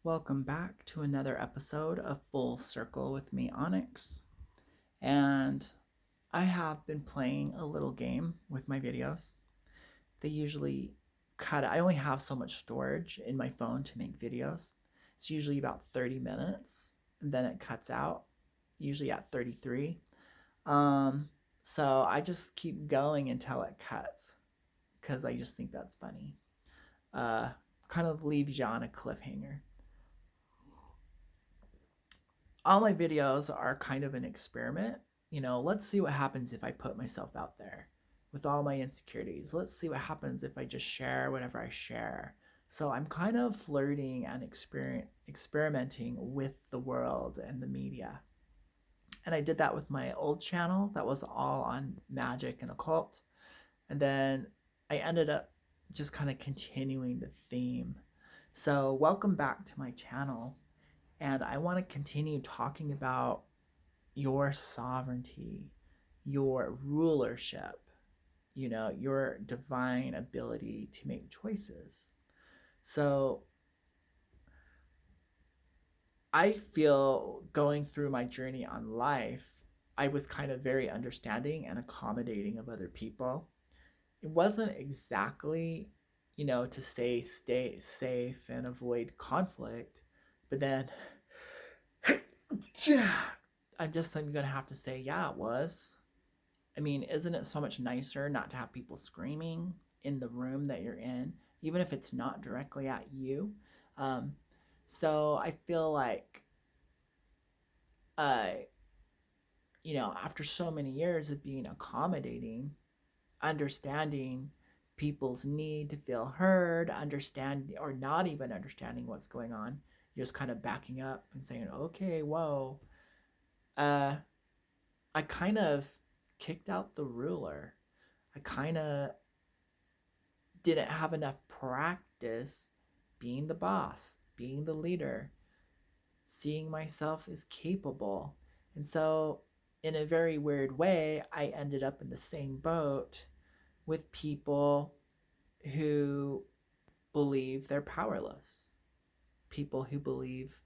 Welcome back to another episode of Full Circle with me, Onyx. And I have been playing a little game with my videos. They usually I only have so much storage in my phone to make videos. It's usually about 30 minutes, and then it cuts out, usually at 33. Um, so I just keep going until it cuts because I just think that's funny. Uh, Kind of leaves you on a cliffhanger. All my videos are kind of an experiment. Let's see what happens if I put myself out there with all my insecurities. Let's see what happens if I just share whatever I share. So I'm kind of flirting and experimenting with the world and the media. And I did that with my old channel that was all on magic and occult. And then I ended up just kind of continuing the theme. So, welcome back to my channel. And I want to continue talking about your sovereignty, your rulership, your divine ability to make choices. So I feel going through my journey on life, I was kind of very understanding and accommodating of other people. It wasn't exactly, to stay safe and avoid conflict, but then I'm gonna have to say, yeah, it was. I mean, isn't it so much nicer not to have people screaming in the room that you're in, even if it's not directly at you? Um, so I feel like, uh, after so many years of being accommodating, understanding people's need to feel heard, understand or not even understanding what's going on, just kind of backing up and saying, "Okay, whoa." Uh, I kind of kicked out the ruler. I kind of didn't have enough practice being the boss, being the leader, seeing myself as capable. And so, in a very weird way, I ended up in the same boat with people who believe they're powerless, people who believe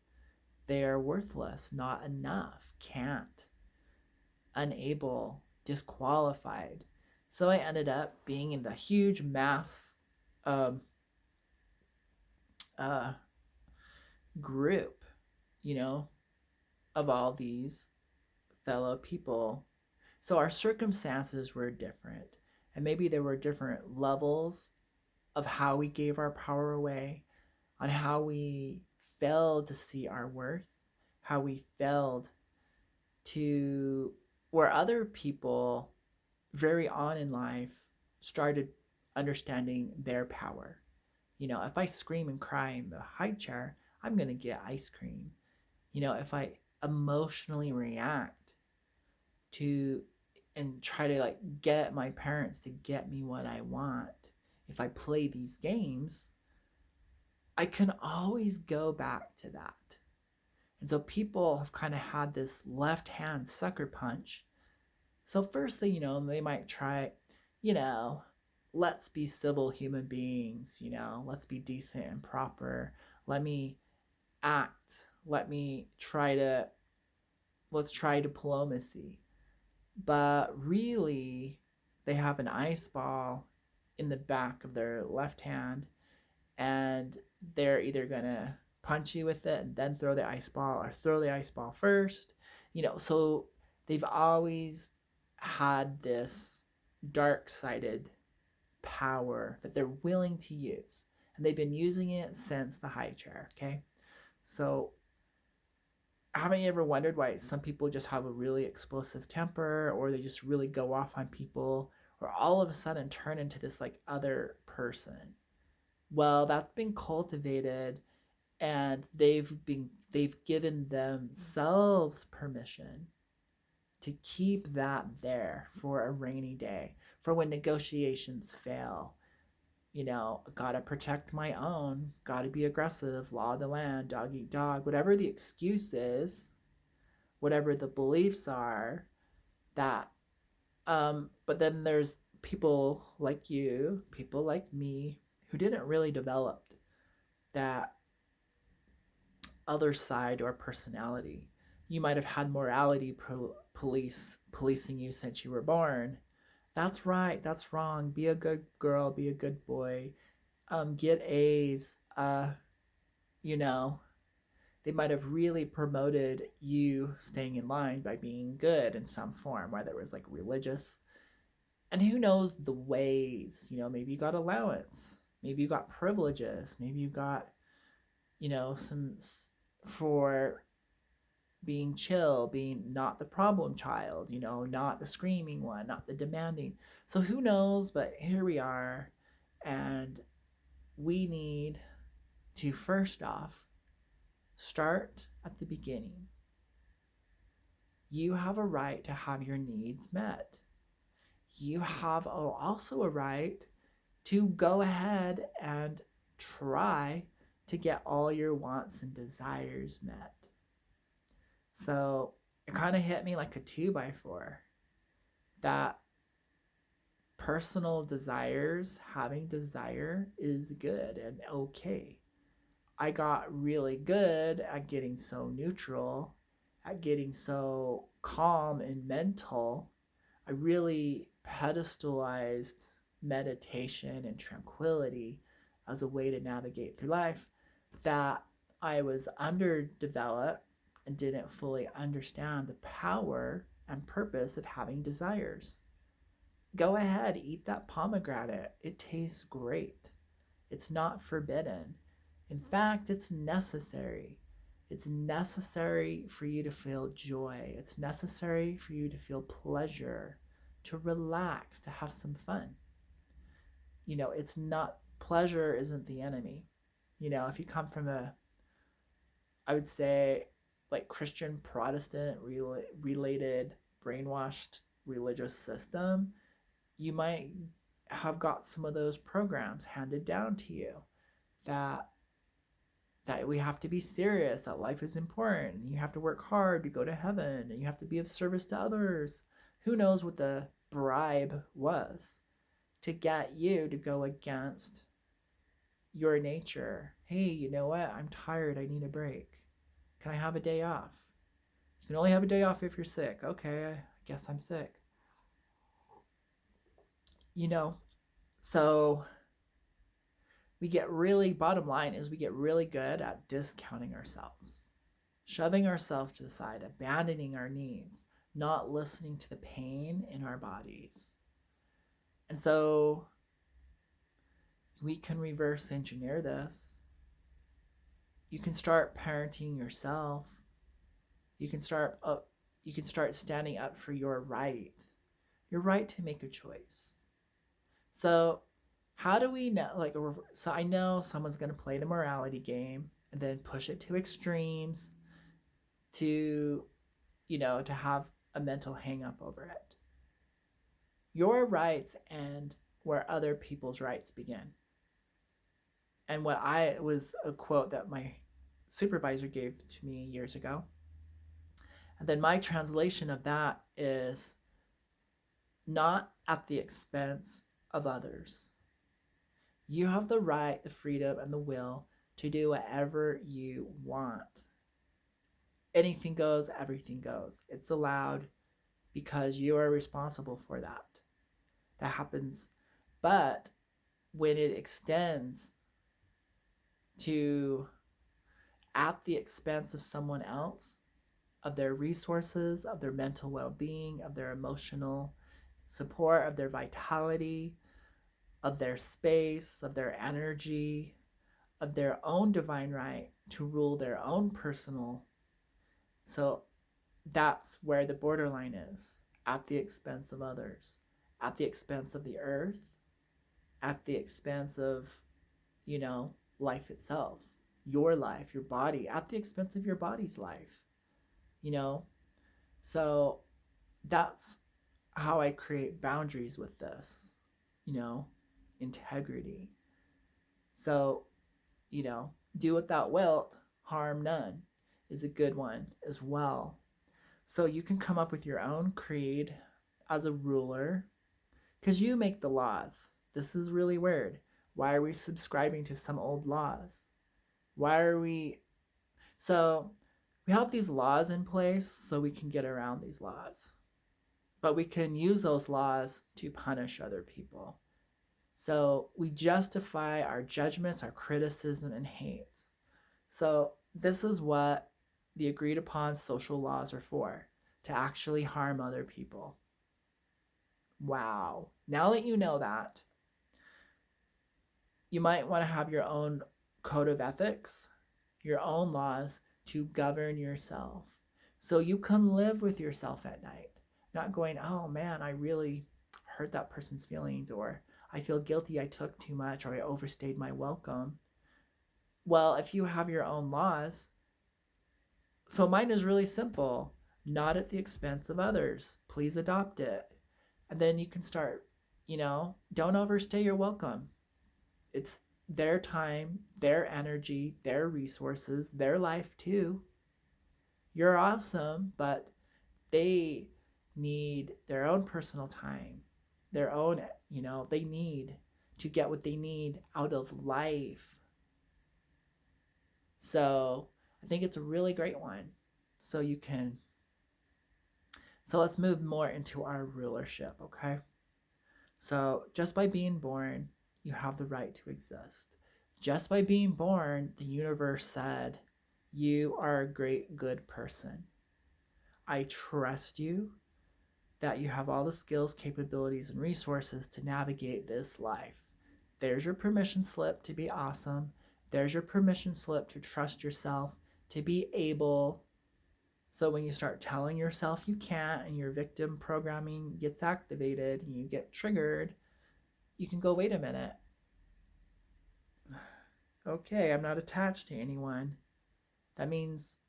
they are worthless, not enough, can't, unable, disqualified. So I ended up being in the huge mass um, uh, group, you know, of all these fellow people. So our circumstances were different. And maybe there were different levels of how we gave our power away, on how we failed to see our worth, how we failed to, where other people very on in life started understanding their power. If I scream and cry in the high chair, I'm going to get ice cream. If I emotionally react to and try to like get my parents to get me what I want, if I play these games, I can always go back to that. And so people have kind of had this left hand sucker punch. So, firstly, they might try, you know, let's be civil human beings, let's be decent and proper. Let me act. Let's try diplomacy. But really, they have an ice ball in the back of their left hand, and they're either gonna punch you with it and then throw the ice ball, or throw the ice ball first. So they've always had this dark sided power that they're willing to use, and they've been using it since the high chair. Okay, so haven't you ever wondered why some people just have a really explosive temper, or they just really go off on people, or all of a sudden turn into this like other person? Well, that's been cultivated, and they've given themselves permission to keep that there for a rainy day, for when negotiations fail. Gotta protect my own, gotta be aggressive, law of the land, dog eat dog, whatever the excuse is, whatever the beliefs are, that but then there's people like you, people like me, who didn't really develop that other side or personality. You might have had morality policing you since you were born. That's right, that's wrong. Be a good girl, be a good boy. Get A's. You know, they might have really promoted you staying in line by being good in some form, whether it was like religious. And who knows the ways, maybe you got allowance, maybe you got privileges, maybe you got, some for being chill, being not the problem child, not the screaming one, not the demanding. So who knows, but here we are. And we need to first off start at the beginning. You have a right to have your needs met. You have also a right to go ahead and try to get all your wants and desires met. So it kind of hit me like a 2x4 that personal desires, having desire is good and okay. I got really good at getting so neutral, at getting so calm and mental. I really pedestalized meditation and tranquility as a way to navigate through life that I was underdeveloped and didn't fully understand the power and purpose of having desires. Go ahead, eat that pomegranate. It tastes great. It's not forbidden. In fact, it's necessary. It's necessary for you to feel joy. It's necessary for you to feel pleasure, to relax, to have some fun. It's not, pleasure isn't the enemy. If you come from I would say, like Christian Protestant related brainwashed religious system, you might have got some of those programs handed down to you that we have to be serious, that life is important, you have to work hard to go to heaven, and you have to be of service to others. Who knows what the bribe was to get you to go against your nature? Hey, you know what? I'm tired. I need a break. Can I have a day off? You can only have a day off if you're sick. Okay, I guess I'm sick. So bottom line is we get really good at discounting ourselves, shoving ourselves to the side, abandoning our needs, not listening to the pain in our bodies. And so we can reverse engineer this. You can start parenting yourself. You can start standing up for your right to make a choice. So how do we know, so I know someone's going to play the morality game and then push it to extremes to, to have a mental hang up over it. Your rights end where other people's rights begin. And was a quote that my supervisor gave to me years ago. And then my translation of that is not at the expense of others. You have the right, the freedom, and the will to do whatever you want. Anything goes, everything goes. It's allowed because you are responsible for that. That happens. But when it extends to at the expense of someone else, of their resources, of their mental well-being, of their emotional support, of their vitality, of their space, of their energy, of their own divine right to rule their own personal. So that's where the borderline is, at the expense of others, at the expense of the earth, at the expense of, life itself, your life, your body, at the expense of your body's life, So that's how I create boundaries with this, integrity. So, do what thou wilt, harm none is a good one as well. So you can come up with your own creed as a ruler because you make the laws. This is really weird. Why are we subscribing to some old laws? Why are we So we have these laws in place so we can get around these laws, but we can use those laws to punish other people. So we justify our judgments, our criticism, and hates. So this is what the agreed upon social laws are for, to actually harm other people. Wow. Now that you know that, you might want to have your own code of ethics, your own laws to govern yourself. So you can live with yourself at night, not going, oh man, I really hurt that person's feelings, or I feel guilty I took too much, or I overstayed my welcome. Well, if you have your own laws, so mine is really simple, not at the expense of others. Please adopt it. And then you can start, don't overstay your welcome. It's their time, their energy, their resources, their life too. You're awesome, but they need their own personal time, their own, they need to get what they need out of life. So I think it's a really great one. So let's move more into our rulership, okay? So just by being born, you have the right to exist. Just by being born, the universe said, you are a great, good person. I trust you that you have all the skills, capabilities, and resources to navigate this life. There's your permission slip to be awesome. There's your permission slip to trust yourself, to be able. So when you start telling yourself you can't and your victim programming gets activated and you get triggered, you can go, wait a minute. Okay, I'm not attached to anyone. That means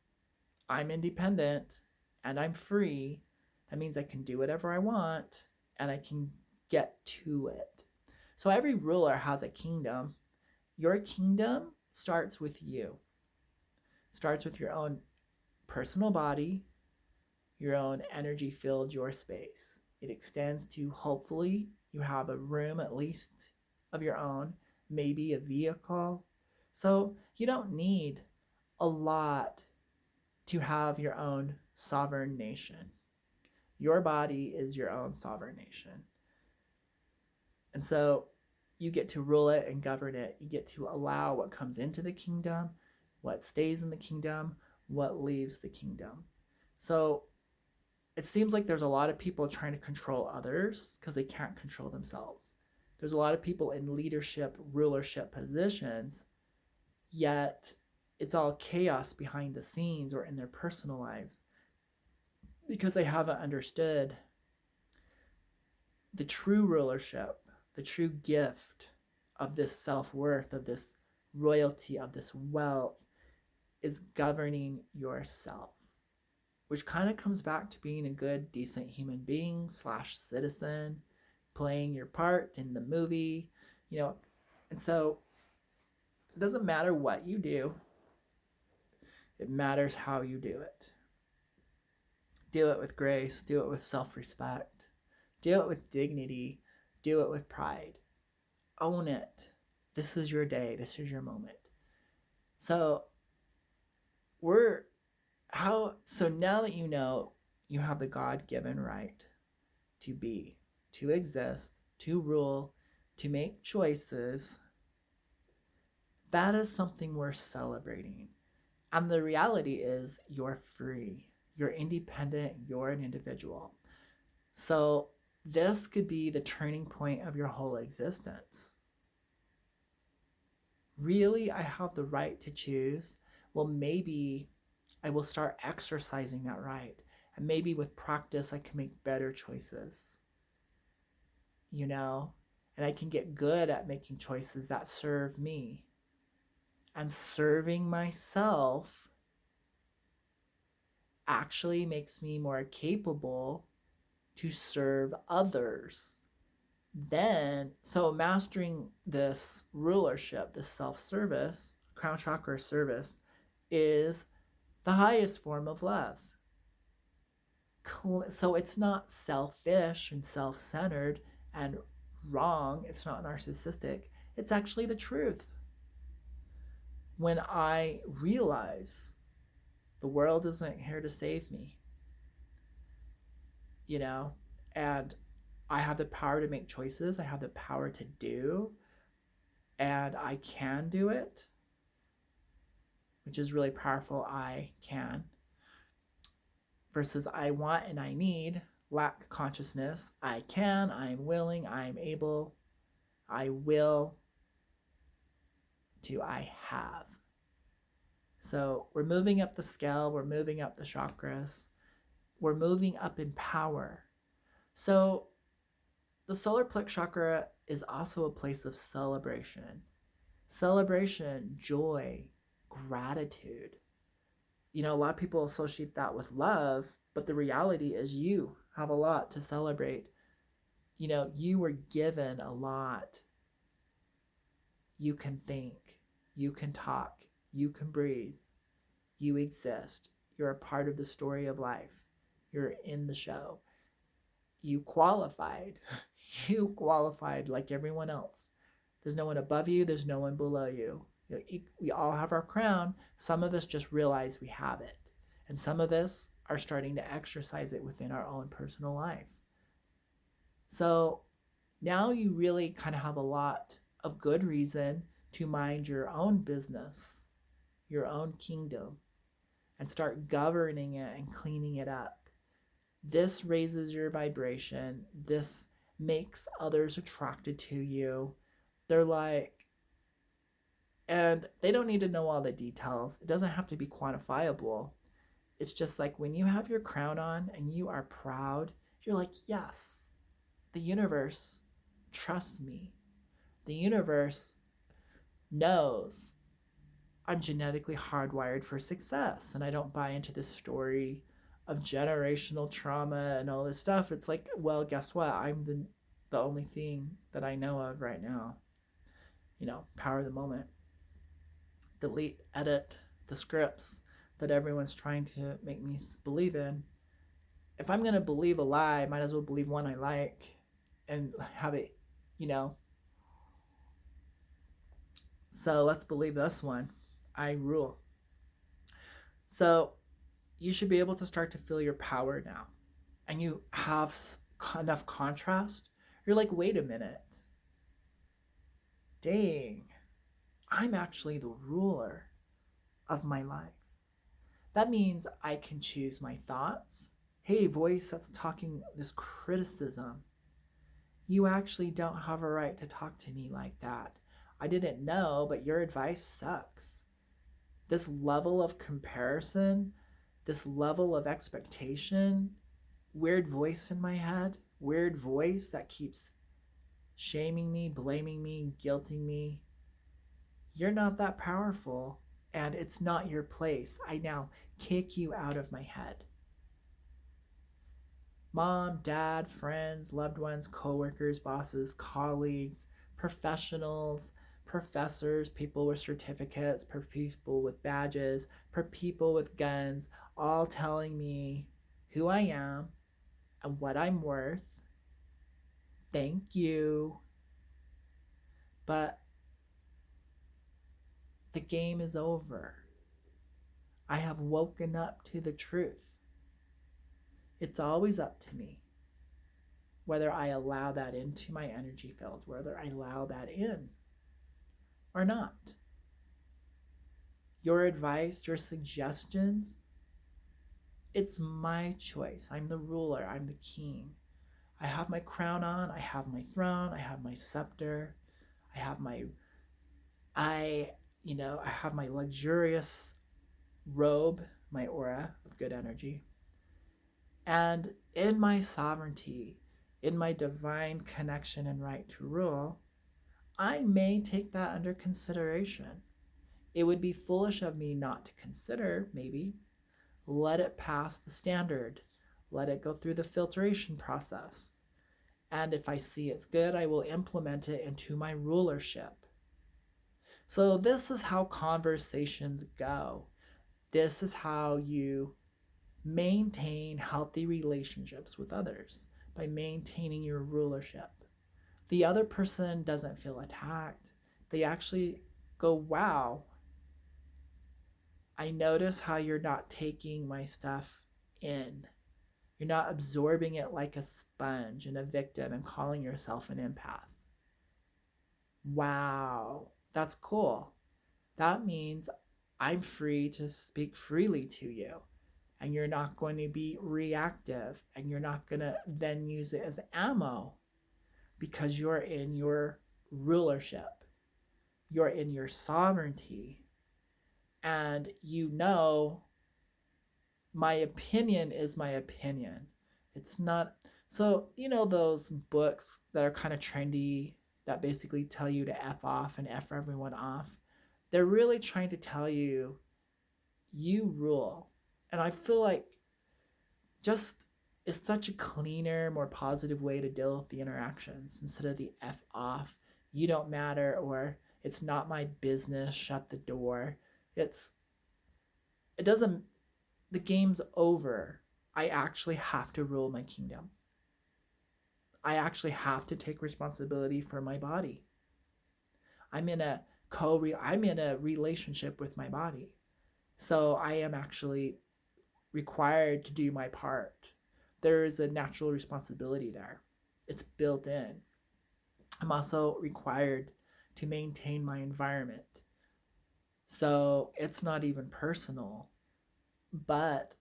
I'm independent and I'm free. That means I can do whatever I want and I can get to it. So every ruler has a kingdom. Your kingdom starts with you. Starts with your own personal body, your own energy filled your space. It extends to, hopefully you have a room at least of your own, maybe a vehicle. So you don't need a lot to have your own sovereign nation. Your body is your own sovereign nation. And so you get to rule it and govern it. You get to allow what comes into the kingdom, what stays in the kingdom, what leaves the kingdom. So it seems like there's a lot of people trying to control others because they can't control themselves. There's a lot of people in leadership, rulership positions, yet it's all chaos behind the scenes or in their personal lives because they haven't understood the true rulership, the true gift of this self-worth, of this royalty, of this wealth is governing yourself, which kind of comes back to being a good, decent human being / citizen, playing your part in the movie, and so it doesn't matter what you do. It matters how you do it. Do it with grace, do it with self-respect, do it with dignity, do it with pride. Own it. This is your day, this is your moment. So now that you know you have the God-given right to be, to exist, to rule, to make choices, that is something worth celebrating. And the reality is you're free. You're independent. You're an individual. So this could be the turning point of your whole existence. Really, I have the right to choose? Well, maybe I will start exercising that right. And maybe with practice, I can make better choices. And I can get good at making choices that serve me. And serving myself actually makes me more capable to serve others. So mastering this rulership, this self-service, crown chakra service, is the highest form of love. So it's not selfish and self-centered and wrong. It's not narcissistic. It's actually the truth. When I realize The world isn't here to save me, you know? And I have the power to make choices. I have the power to do, and I can do it, which is really powerful. I can versus I want and I need, lack consciousness. I can, I'm willing, I'm able, I will, to I have. So we're moving up the scale, we're moving up the chakras, we're moving up in power. So the solar plex chakra is also a place of celebration. Celebration, joy, gratitude. You know, a lot of people associate that with love, but the reality is you have a lot to celebrate. You know, you were given a lot. You can think, you can talk, you can breathe, you exist. You're a part of the story of life. You're in the show. You qualified. You qualified like everyone else. There's no one above you, there's no one below you. We all have our crown. Some of us just realize we have it. And some of us are starting to exercise it within our own personal life. So now you really kind of have a lot of good reason to mind your own business, your own kingdom, and start governing it and cleaning it up. This raises your vibration. This makes others attracted to you. They're like, and they don't need to know all the details. It doesn't have to be quantifiable. It's just like when you have your crown on and you are proud, you're like, yes, the universe trusts me. The universe knows I'm genetically hardwired for success, and I don't buy into this story of generational trauma and all this stuff. It's like, well, guess what? I'm the only thing that I know of right now. You know, power of the moment. Delete, edit the scripts that everyone's trying to make me believe in. If I'm going to believe a lie, I might as well believe one I like and have it, you know. So let's believe this one. I rule. So you should be able to start to feel your power now. And you have enough contrast. You're like, wait a minute. Dang, I'm actually the ruler of my life. That means I can choose my thoughts. Hey, voice that's talking this criticism, you actually don't have a right to talk to me like that. I didn't know, but your advice sucks. This level of comparison, this level of expectation, weird voice in my head, weird voice that keeps shaming me, blaming me, guilting me. You're not that powerful, and it's not your place. I now kick you out of my head. Mom, dad, friends, loved ones, coworkers, bosses, colleagues, professionals, professors, people with certificates, per people with badges, per people with guns, all telling me who I am and what I'm worth. Thank you. But the game is over. I have woken up to the truth. It's always up to me whether I allow that into my energy field, whether I allow that in or not. Your advice, your suggestions, it's my choice. I'm the ruler, I'm the king. I have my crown on, I have my throne, I have my scepter, I have my luxurious robe, my aura of good energy. And in my sovereignty, in my divine connection and right to rule, I may take that under consideration. It would be foolish of me not to consider, maybe. Let it pass the standard. Let it go through the filtration process. And if I see it's good, I will implement it into my rulership. So this is how conversations go. This is how you maintain healthy relationships with others, by maintaining your rulership. The other person doesn't feel attacked. They actually go, wow, I notice how you're not taking my stuff in. You're not absorbing it like a sponge and a victim and calling yourself an empath. Wow, that's cool. That means I'm free to speak freely to you. And you're not going to be reactive, and you're not going to then use it as ammo because you're in your rulership, you're in your sovereignty, and you know my opinion is my opinion. It's not. So, those books that are kind of trendy that basically tell you to F off and F everyone off? They're really trying to tell you, you rule. And I feel like just it's such a cleaner, more positive way to deal with the interactions instead of the F off, you don't matter, or it's not my business, shut the door. It's, it doesn't, the game's over. I actually have to rule my kingdom. I actually have to take responsibility for my body. I'm in a I'm in a relationship with my body. So I am actually required to do my part. There is a natural responsibility there. It's built in. I'm also required to maintain my environment. So it's not even personal, but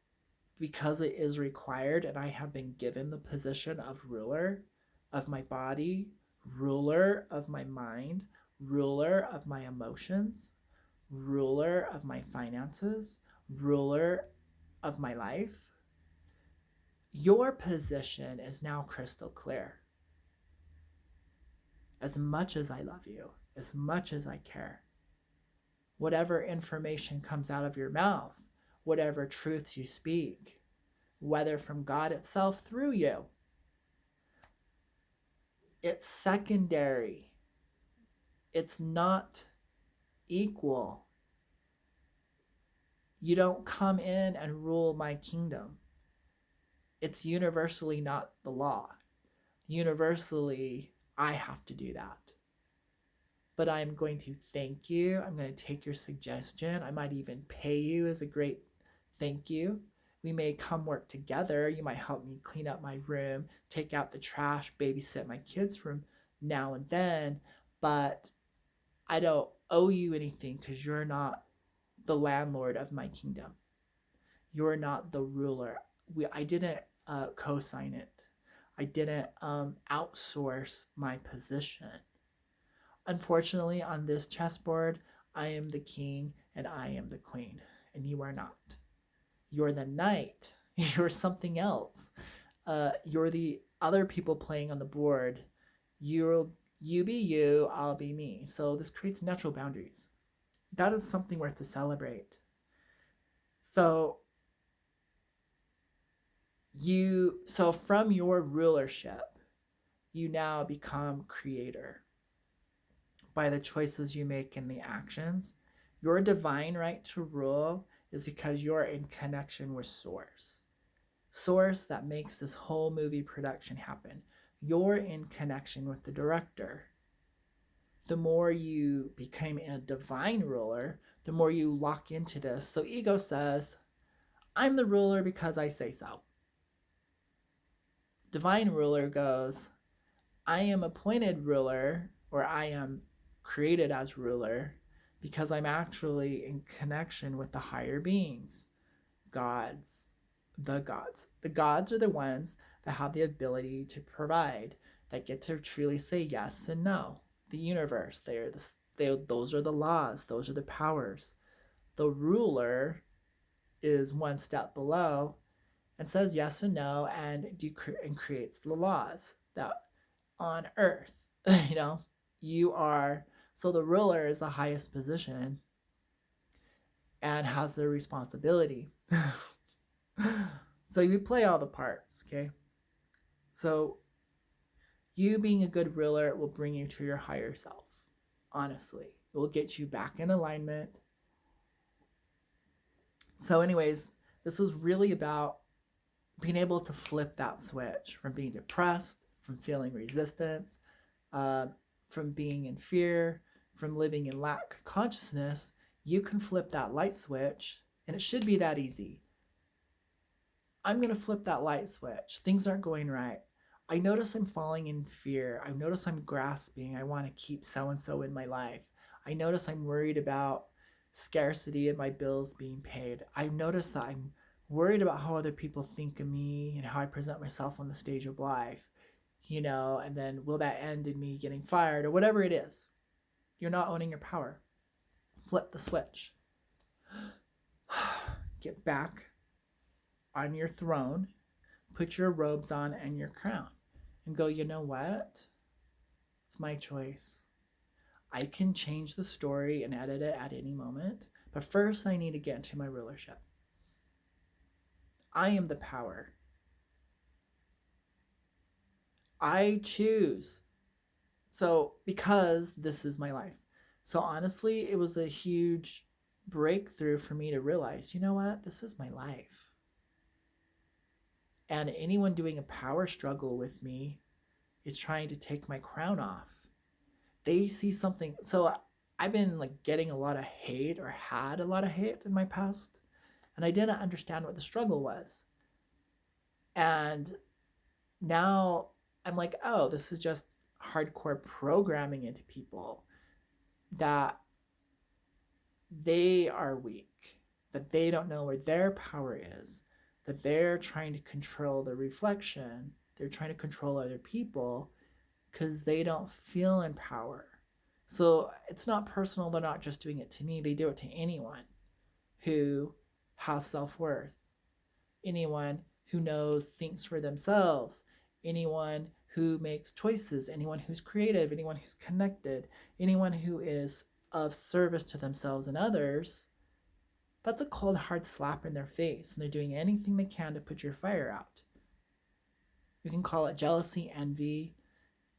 because it is required and I have been given the position of ruler of my body, ruler of my mind, ruler of my emotions, ruler of my finances, ruler of my life, your position is now crystal clear. As much as I love you, as much as I care, whatever information comes out of your mouth, whatever truths you speak, whether from God itself through you, it's secondary. It's not equal. You don't come in and rule my kingdom. It's universally not the law. Universally, I have to do that. But I'm going to thank you. I'm going to take your suggestion. I might even pay you as a great thank you. We may come work together. You might help me clean up my room, take out the trash, babysit my kids from now and then. But I don't owe you anything because you're not the landlord of my kingdom. You're not the ruler. I didn't co-sign it. I didn't outsource my position. Unfortunately, on this chessboard, I am the king and I am the queen, and you are not. You're the knight. You're something else. You're the other people playing on the board. You be you, I'll be me. So this creates natural boundaries. That is something worth to celebrate. So from your rulership, you now become creator by the choices you make and the actions. Your divine right to rule is because you're in connection with source. Source that makes this whole movie production happen. You're in connection with the director. The more you become a divine ruler, the more you lock into this. So ego says, I'm the ruler because I say so. Divine ruler goes, I am appointed ruler, or I am created as ruler because I'm actually in connection with the higher beings, gods, the gods. The gods are the ones that have the ability to provide, that get to truly say yes and no. The universe, those are the laws, those are the powers. The ruler is one step below and says yes and no and creates the laws that on earth. You are, so the ruler is the highest position and has the responsibility. So you play all the parts, okay? So you being a good ruler will bring you to your higher self. Honestly, it will get you back in alignment. So anyways, this was really about being able to flip that switch from being depressed, from feeling resistance, from being in fear, from living in lack consciousness. You can flip that light switch And it should be that easy. I'm going to flip that light switch. Things aren't going right. I notice I'm falling in fear. I notice I'm grasping. I want to keep so and so in my life. I notice I'm worried about scarcity and my bills being paid. I notice that I'm worried about how other people think of me and how I present myself on the stage of life, and then will that end in me getting fired or whatever it is? You're not owning your power. Flip the switch. Get back on your throne, put your robes on and your crown, and go, you know what? It's my choice. I can change the story and edit it at any moment, but first I need to get into my rulership. I am the power. I choose. So, because this is my life. So, honestly, it was a huge breakthrough for me to realize, you know what? This is my life. And anyone doing a power struggle with me is trying to take my crown off. They see something. So I've been like getting a lot of hate, or had a lot of hate in my past, and I didn't understand what the struggle was. And now I'm like, oh, this is just hardcore programming into people that they are weak, that they don't know where their power is, that they're trying to control the reflection, they're trying to control other people because they don't feel in power. So it's not personal. They're not just doing it to me. They do it to anyone who has self-worth, anyone who knows, thinks for themselves, anyone who makes choices, anyone who's creative, anyone who's connected, anyone who is of service to themselves and others. That's a cold, hard slap in their face, and they're doing anything they can to put your fire out. You can call it jealousy, envy,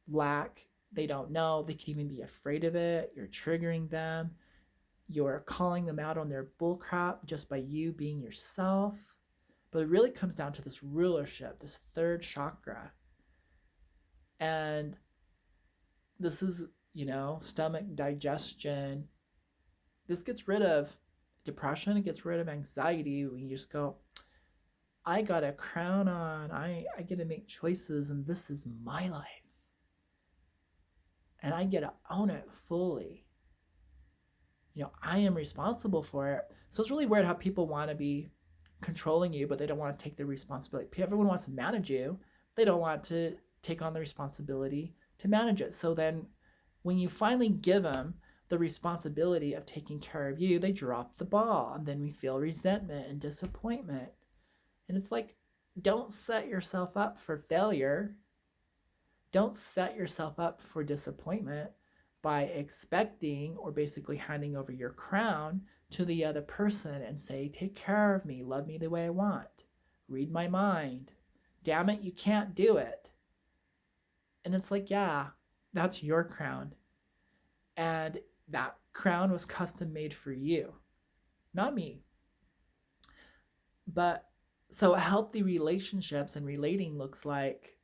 lack. They don't know. They could even be afraid of it. You're triggering them. You're calling them out on their bullcrap just by you being yourself. But it really comes down to this rulership, this third chakra. And this is, stomach, digestion. This gets rid of depression. It gets rid of anxiety. When you just go, I got a crown on. I get to make choices, and this is my life. And I get to own it fully. I am responsible for it. So it's really weird how people want to be controlling you, but they don't want to take the responsibility. Everyone wants to manage you. They don't want to take on the responsibility to manage it. So then when you finally give them the responsibility of taking care of you, they drop the ball. And then we feel resentment and disappointment. And it's like, don't set yourself up for failure. Don't set yourself up for disappointment by expecting or basically handing over your crown to the other person and say, take care of me, love me the way I want, read my mind. Damn it, you can't do it. And it's like, yeah, that's your crown. And that crown was custom made for you, not me. But so healthy relationships and relating looks like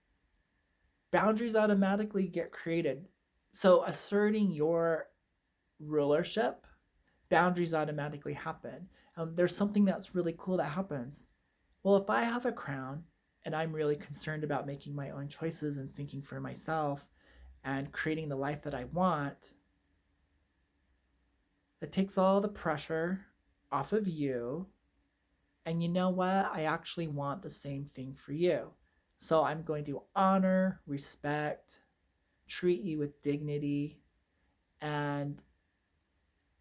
boundaries automatically get created. So asserting your rulership, boundaries automatically happen. There's something that's really cool that happens. Well, if I have a crown and I'm really concerned about making my own choices and thinking for myself and creating the life that I want, it takes all the pressure off of you. And you know what? I actually want the same thing for you. So I'm going to honor, respect, treat you with dignity, and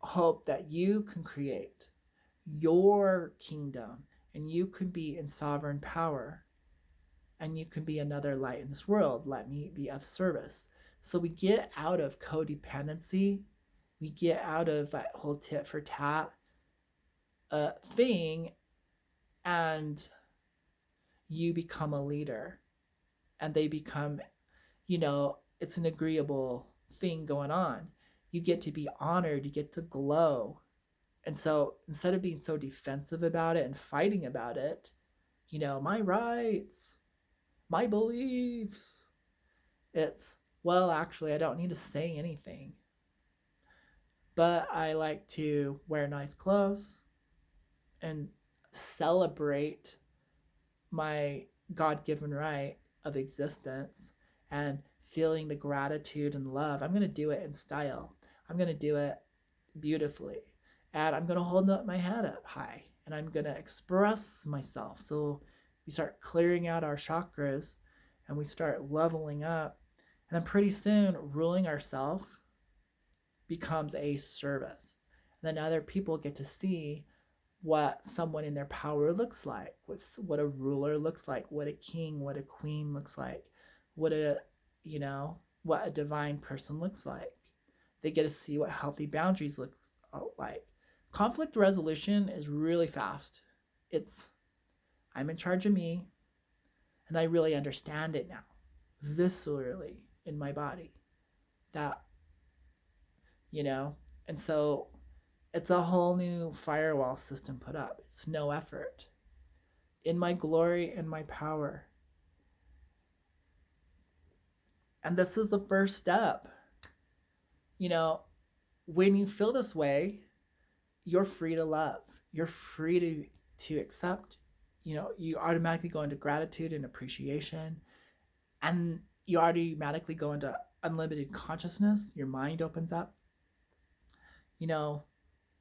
hope that you can create your kingdom and you can be in sovereign power and you can be another light in this world. Let me be of service. So we get out of codependency. We get out of that whole tit for tat thing, and you become a leader and they become, it's an agreeable thing going on. You get to be honored, you get to glow. And so instead of being so defensive about it and fighting about it, my rights, my beliefs, it's, well, actually, I don't need to say anything. But I like to wear nice clothes. and celebrate my God-given right of existence and feeling the gratitude and love. I'm going to do it in style. I'm going to do it beautifully. And I'm going to hold up my head up high and I'm going to express myself. So we start clearing out our chakras and we start leveling up. And then pretty soon, ruling ourselves becomes a service. And then other people get to see what someone in their power looks like, what a ruler looks like, what a king, what a queen looks like, what a, what a divine person looks like. They get to see what healthy boundaries look like. Conflict resolution is really fast. It's, I'm in charge of me, and I really understand it now, viscerally in my body. That, and so it's a whole new firewall system put up. It's no effort. In my glory and my power. And this is the first step. When you feel this way, you're free to love. You're free to accept. You automatically go into gratitude and appreciation. And you automatically go into unlimited consciousness. Your mind opens up.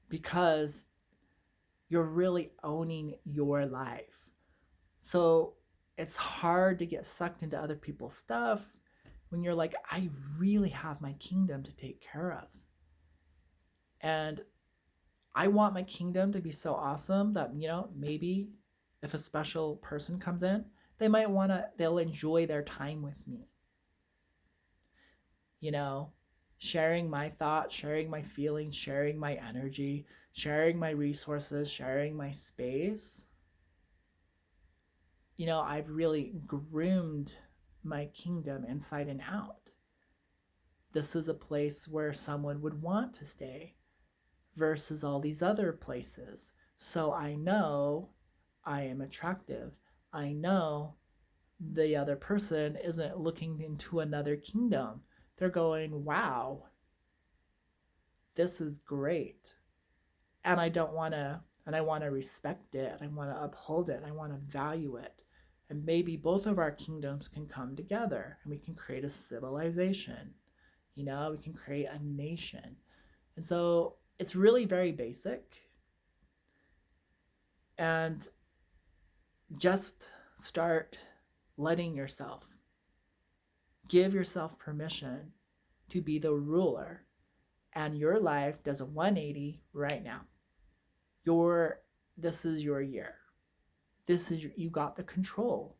Because you're really owning your life. So it's hard to get sucked into other people's stuff when you're like, I really have my kingdom to take care of. And I want my kingdom to be so awesome that, maybe if a special person comes in, they'll enjoy their time with me. Sharing my thoughts, sharing my feelings, sharing my energy, sharing my resources, sharing my space. I've really groomed my kingdom inside and out. This is a place where someone would want to stay versus all these other places. So I know I am attractive. I know the other person isn't looking into another kingdom. They're going, wow, this is great. And I want to respect it. I want to uphold it. I want to value it. And maybe both of our kingdoms can come together and we can create a civilization. We can create a nation. And so it's really very basic. And just start letting yourself, give yourself permission to be the ruler. And your life does a 180 right now. This is your year. You got the control.